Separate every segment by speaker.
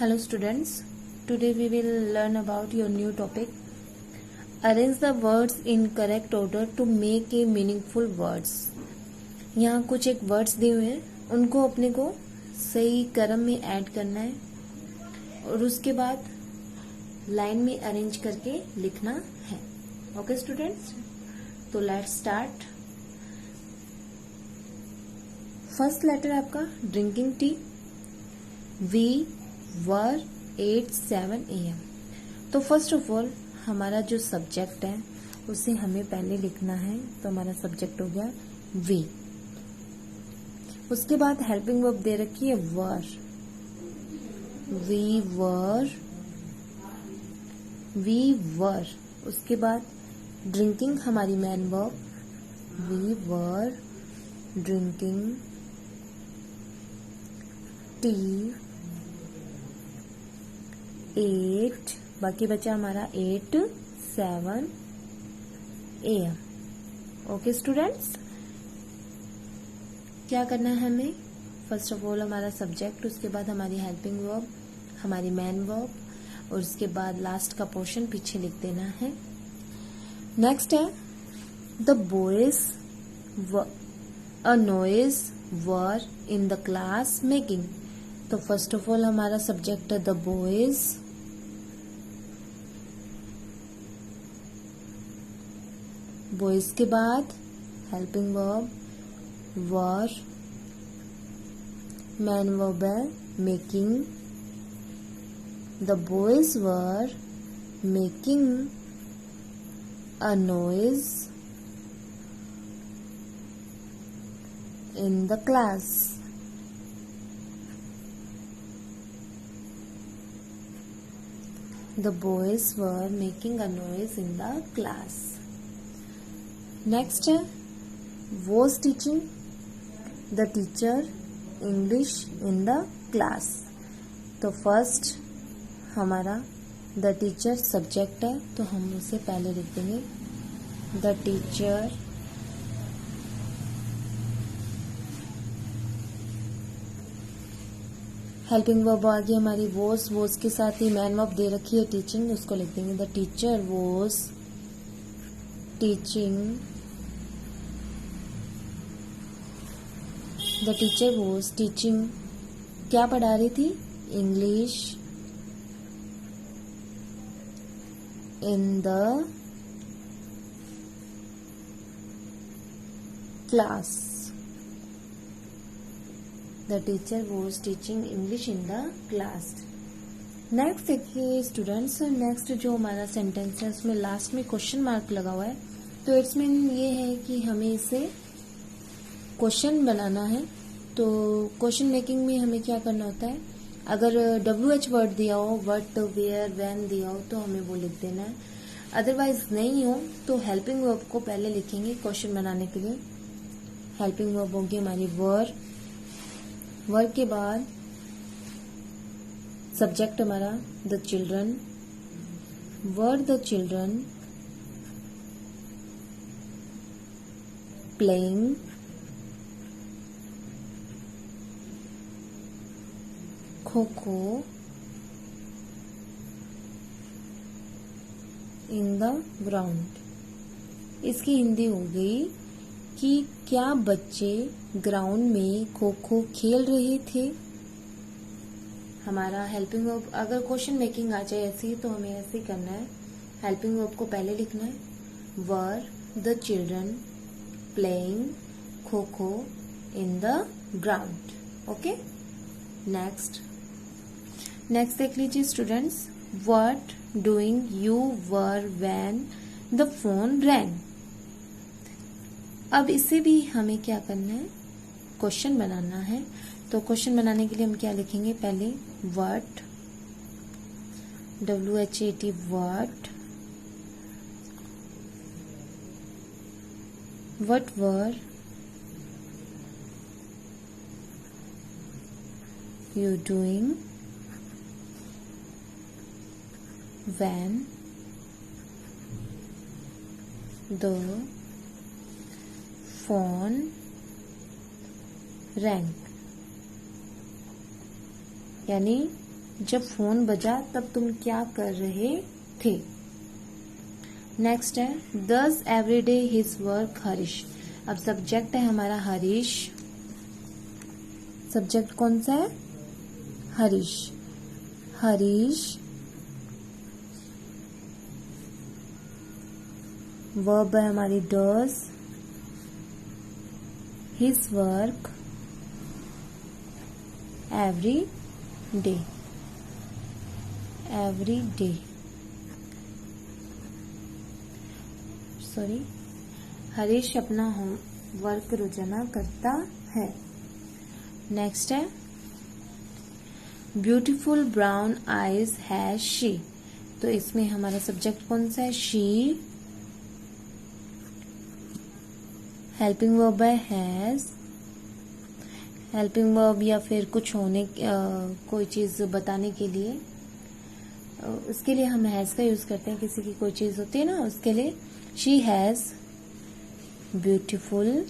Speaker 1: Hello students, today we will learn about your new topic. Arrange the words in correct order to make a meaningful words. यहाँ कुछ एक words दिए हुए हैं, उनको अपने को सही क्रम में ऐड करना है और उसके बाद लाइन में अरेंज करके लिखना है. ओके स्टूडेंट्स, तो लेट्स स्टार्ट. फर्स्ट लेटर आपका drinking tea. We were 8-7 AM. तो फर्स्ट ऑफ ऑल हमारा जो सब्जेक्ट है उसे हमें पहले लिखना है. तो हमारा सब्जेक्ट हो गया वी. उसके बाद हेल्पिंग वर्ब दे रखी है वर. We were. उसके बाद ड्रिंकिंग हमारी main verb. We were drinking tea. 8, बाकी बचा हमारा 8-7 AM. ओके स्टूडेंट्स, क्या करना है हमें? फर्स्ट ऑफ ऑल हमारा सब्जेक्ट, उसके बाद हमारी हेल्पिंग वर्ब, हमारी मैन वर्ब और उसके बाद लास्ट का पोर्शन पीछे लिख देना है. नेक्स्ट है the boys a noise were in the class making. तो फर्स्ट ऑफ ऑल हमारा सब्जेक्ट है द बॉयज. बॉयज के बाद हेल्पिंग वर्ब वर. मैन वर्ब है making. The boys were making a noise in the class. The boys were making a noise in the class. Next, was teaching the teacher English in the class. तो first हमारा the teacher subject है, तो हम उसे पहले लिख देंगे the teacher helping verb आ गई हमारी वोज के साथ ही मैन वर्ब दे रखी है टीचिंग, उसको लिख देंगे the teacher was teaching. The teacher was teaching. क्या पढ़ा रही थी? English in the class. The teacher was teaching English in the class. Next देखिए स्टूडेंट्स, नेक्स्ट जो हमारा सेंटेंस है उसमें लास्ट में क्वेश्चन मार्क लगा हुआ है. तो इट्स मीन ये है कि हमें इसे क्वेश्चन बनाना है. तो क्वेश्चन मेकिंग में हमें क्या करना होता है, अगर WH वर्ड दिया हो, व्हाट वेयर व्हेन दिया हो तो हमें वो लिख देना है. अदरवाइज नहीं हो तो हेल्पिंग वर्ब को पहले लिखेंगे क्वेश्चन बनाने के लिए. हेल्पिंग वर्ब होगी हमारी वर. वर्ब के बाद सब्जेक्ट हमारा the children. Were the children playing kho kho in the ground. इसकी हिंदी हो गई कि क्या बच्चे ग्राउंड में खो खो खेल रहे थे. हमारा हेल्पिंग वर्ब अगर क्वेश्चन मेकिंग आ जाए ऐसी तो हमें ऐसे ही करना है. हेल्पिंग वर्ब को पहले लिखना है were the children playing kho kho in the ground. Okay, next देख लीजिए students. What doing you were when the phone wrong. अब इसे भी हमें क्या करना है, क्वेश्चन बनाना है. तो क्वेश्चन बनाने के लिए हम क्या लिखेंगे, पहले what WHAT what were you doing when the phone rank. यानी जब फोन बजा तब तुम क्या कर रहे थे। नेक्स्ट है does everyday his work Harish. अब सब्जेक्ट है हमारा हरीश, सब्जेक्ट कौन सा है, हरीश। हरीश वर्ब है हमारी does, his work every day, every day, sorry, Harish अपना वर्क रोजाना करता है। नेक्स्ट है beautiful brown eyes has she. तो इसमें हमारा सब्जेक्ट कौन सा है, शी। हेल्पिंग वर्ब है हैज, हेल्पिंग वर्ब या फिर कुछ होने कोई चीज बताने के लिए, उसके लिए हम हैज का यूज करते हैं। किसी की कोई चीज होती है ना, उसके लिए she has beautiful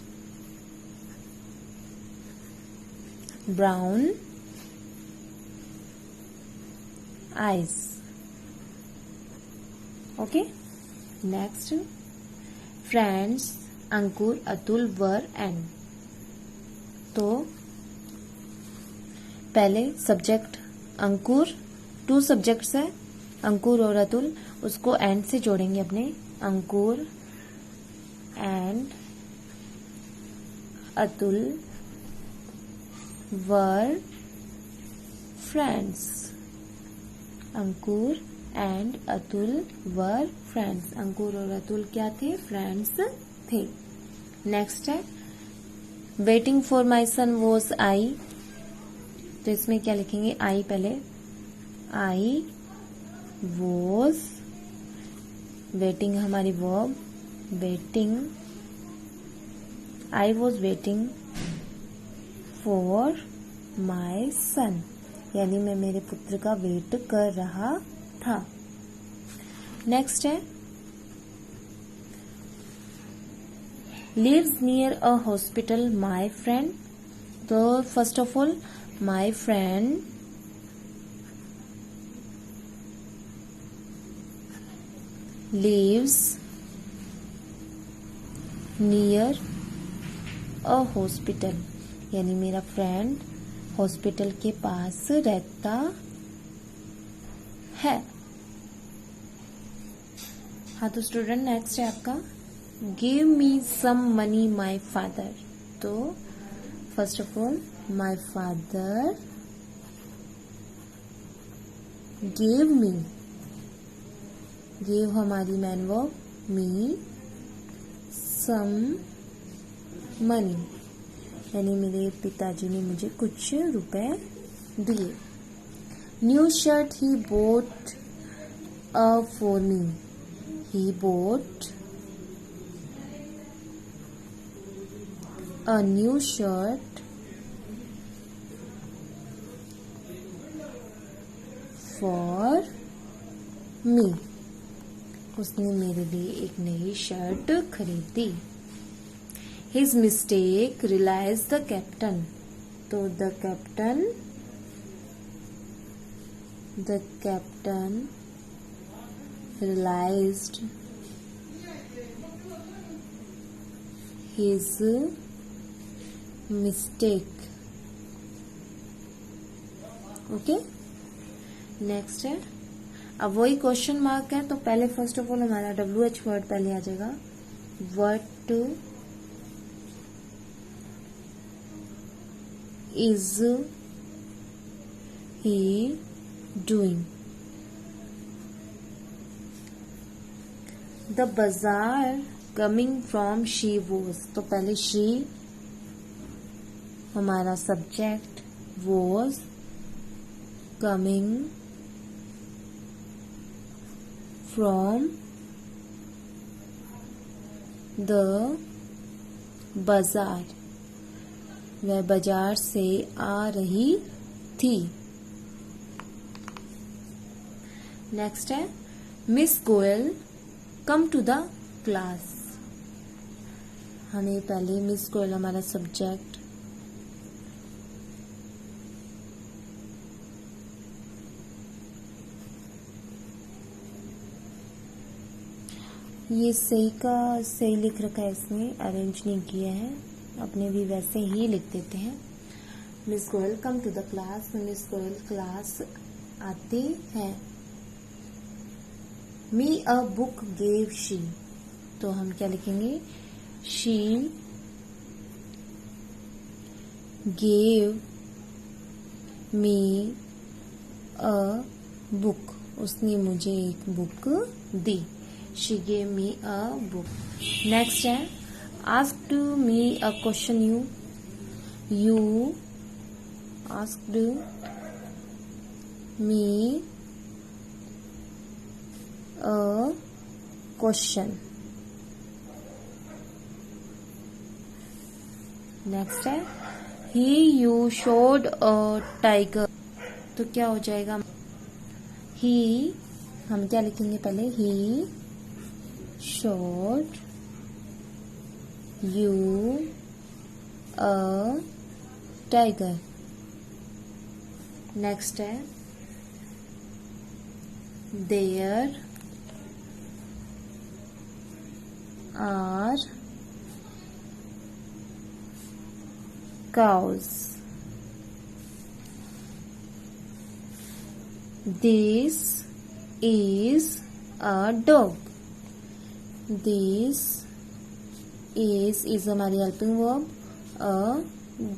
Speaker 1: brown eyes. Okay, next friends Ankur Atul were and. तो पहले सब्जेक्ट अंकुर, टू सब्जेक्ट्स है अंकुर और अतुल, उसको एंड से जोड़ेंगे अपने, Ankur and Atul were friends. Ankur and Atul were friends. Ankur और अतुल क्या थे, फ्रेंड्स थे। नेक्स्ट है waiting for my son was I. तो इसमें क्या लिखेंगे, आई पहले, आई वॉज, वेटिंग हमारी verb, waiting, I was waiting for my son, यानी मैं मेरे पुत्र का वेट कर रहा था। नेक्स्ट है lives near a hospital my friend। तो first of all my friend lives near a hospital, यानी मेरा फ्रेंड हॉस्पिटल के पास रहता है। हाँ तो स्टूडेंट नेक्स्ट है आपका give me some money my father. तो first of all my father give me, give हमारी main verb, me some money, यानी मेरे पिताजी ने मुझे कुछ रुपए दिए। New shirt he bought for me, he bought a new shirt for me। उसने मेरे लिए एक नई शर्ट खरीदी। His mistake realized the captain। तो the captain realized his mistake। Okay, next है, अब वही क्वेश्चन मार्क है तो पहले फर्स्ट ऑफ ऑल हमारा WH वर्ड पहले आ जाएगा। What is he doing. The bazaar coming from she was. तो पहले शी हमारा subject, was coming from the bazaar, वह बाजार से आ रही थी। नेक्स्ट है Miss Goyal come to the class. हमें पहले मिस गोयल हमारा सब्जेक्ट, ये सही का सही लिख रखा है, इसमें अरेंज नहीं किया है, अपने भी वैसे ही लिख देते हैं। Miss Goyal come to the class, Miss Goyal class आती है। Me a book gave she, तो हम क्या लिखेंगे, she gave me a book, उसने मुझे एक बुक दी। She gave me a book. Next है asked me a question, you asked me a question. Next है he you showed a tiger, तो क्या हो जाएगा, ही हम क्या लिखेंगे पहले, he showed you a tiger. Next है there are cows, this is a dog, this is हमारी helping verb, a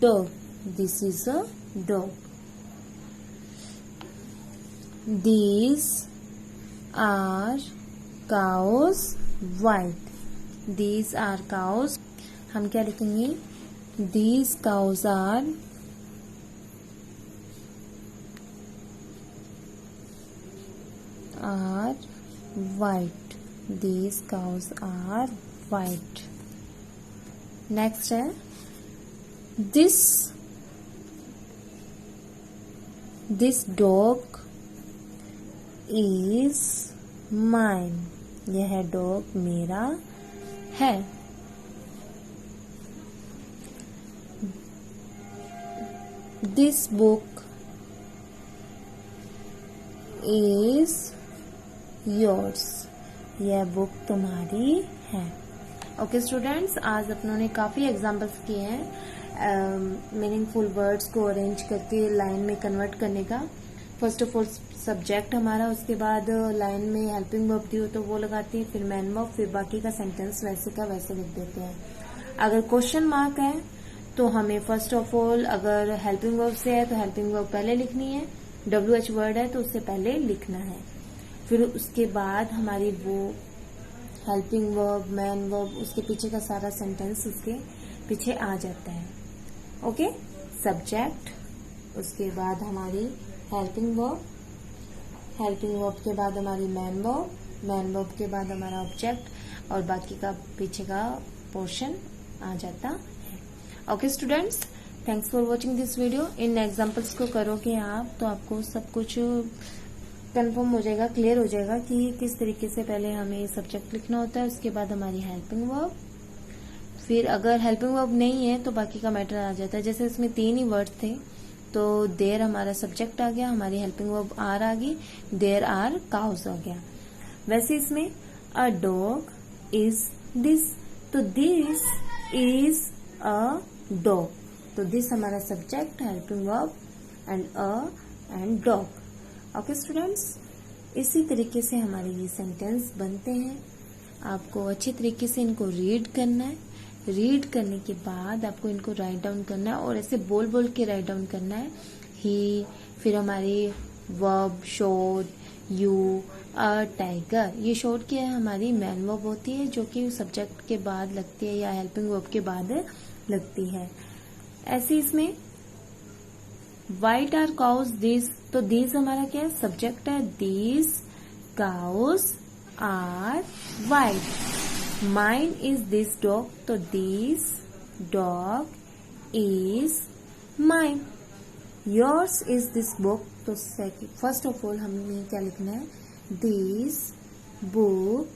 Speaker 1: dog, this is a dog। these are cows white, these are cows, हम क्या लिखेंगे, these cows are white, these cows are white। Next है this dog is mine, यह dog मेरा है। This book is yours, यह book तुम्हारी है। ओके स्टूडेंट्स, आज अपनों ने काफी एग्जाम्पल्स किए हैं मीनिंगफुल वर्ड्स को अरेंज करके लाइन में कन्वर्ट करने का। फर्स्ट ऑफ ऑल सब्जेक्ट हमारा, उसके बाद लाइन में हेल्पिंग वर्ब दी हो तो वो लगाते हैं, फिर मैन वर्ब, फिर बाकी का सेंटेंस वैसे का वैसे लिख देते हैं। अगर क्वेश्चन मार्क है तो हमें फर्स्ट ऑफ ऑल अगर हेल्पिंग वर्ब से है तो हेल्पिंग वर्ब पहले लिखनी है, WH वर्ड है तो उससे पहले लिखना है, फिर उसके बाद हमारी वो हेल्पिंग वर्ब, मैन वर्ब, उसके पीछे का सारा सेंटेंस उसके पीछे आ जाता है। ओके, सब्जेक्ट, उसके बाद हमारी हेल्पिंग वर्ब के बाद हमारी मैन वर्ब के बाद हमारा ऑब्जेक्ट और बाकी का पीछे का पोर्शन आ जाता है। Okay students, thanks for watching this video. In examples को करोगे आप तो आपको सब कुछ कंफर्म हो जाएगा, क्लियर हो जाएगा कि किस तरीके से पहले हमें सब्जेक्ट लिखना होता है, उसके बाद हमारी हेल्पिंग वर्ब, फिर अगर हेल्पिंग वर्ब नहीं है तो बाकी का मैटर आ जाता है। जैसे इसमें 3 ही वर्ड थे तो देयर हमारा सब्जेक्ट आ गया, हमारी हेल्पिंग वर्ब आर आ गई, देयर आर काउस आ गया। वैसे इसमें अ डॉग इज दिस, तो दिस इज अ डॉग, तो दिस हमारा subject, helping verb and a and dog. Okay students, इसी तरीके से हमारे ये सेंटेंस बनते हैं। आपको अच्छी तरीके से इनको रीड करना है, रीड करने के बाद आपको इनको राइट डाउन करना है और ऐसे बोल बोल के राइट डाउन करना है। ही, फिर हमारी verb showed you a tiger, ये शोड क्या है, हमारी मैन वर्ब होती है जो कि सब्जेक्ट के बाद लगती है या हेल्पिंग वर्ब के बाद लगती है। ऐसे इसमें वाइट आर काउस दिस, तो दिस हमारा क्या है, सब्जेक्ट है, this cows are white. Mine is this dog, तो this dog is mine. Yours is this book, तो फर्स्ट ऑफ ऑल हमें क्या लिखना है, दिस बुक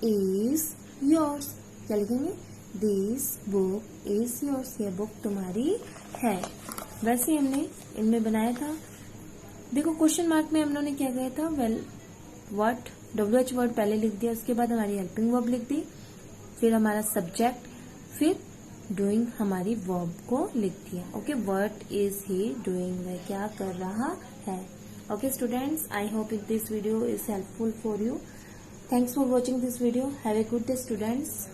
Speaker 1: इज योर्स। क्या लिखेंगे, दिस बुक इज योर्स, यह बुक तुम्हारी है। वैसे हमने इनमें बनाया था, देखो क्वेश्चन मार्क में हम लोगों ने क्या किया था, वेल व्हाट WH वर्ड पहले लिख दिया, उसके बाद हमारी हेल्पिंग वर्ब लिख दी, फिर हमारा सब्जेक्ट, फिर डूइंग हमारी वर्ब को लिख दिया। Okay, what is he doing, वह क्या कर रहा है। Okay students, I hope this video is helpful for you. Thanks for watching this video. Have a good day students.